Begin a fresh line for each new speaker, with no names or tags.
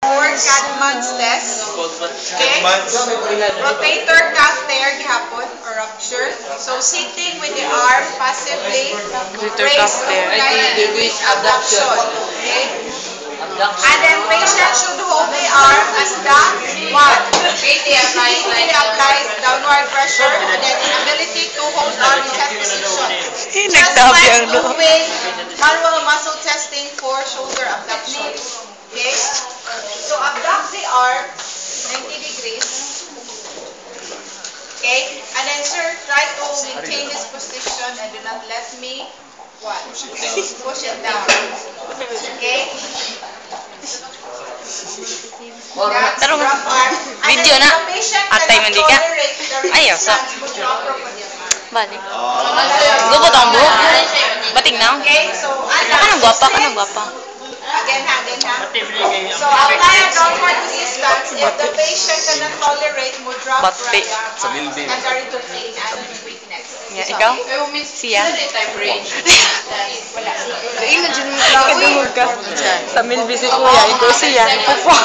for Cadman's test. Okay? Rotator cuff tear gihapon or rupture. So sitting with the arm passively raised to 90 degrees abduction. Okay? And then patient should hold the arm as the one. Greatly applies downward pressure and then inability to hold on in chest position. Just like doing manual muscle testing for shoulder abduction. Okay? So abduct the arm 90 degrees. Okay? And then sir, try to maintain this position and do not let me what? Push it down. Okay?
Pero video na atay man di ka. Ayaw so. Balik. Gubot ang buhok. Bating na.
Okay, so
Kanang guwapa, kanang guwapa.
Again ha. So apply a downward resistance if the patient cannot tolerate mo drop
Bati.
and carry and weakness.
Yeah, ikaw? Siya.
Wala.
Kadungog ka. Sa milbisi kuya, ikaw siya. Pupo.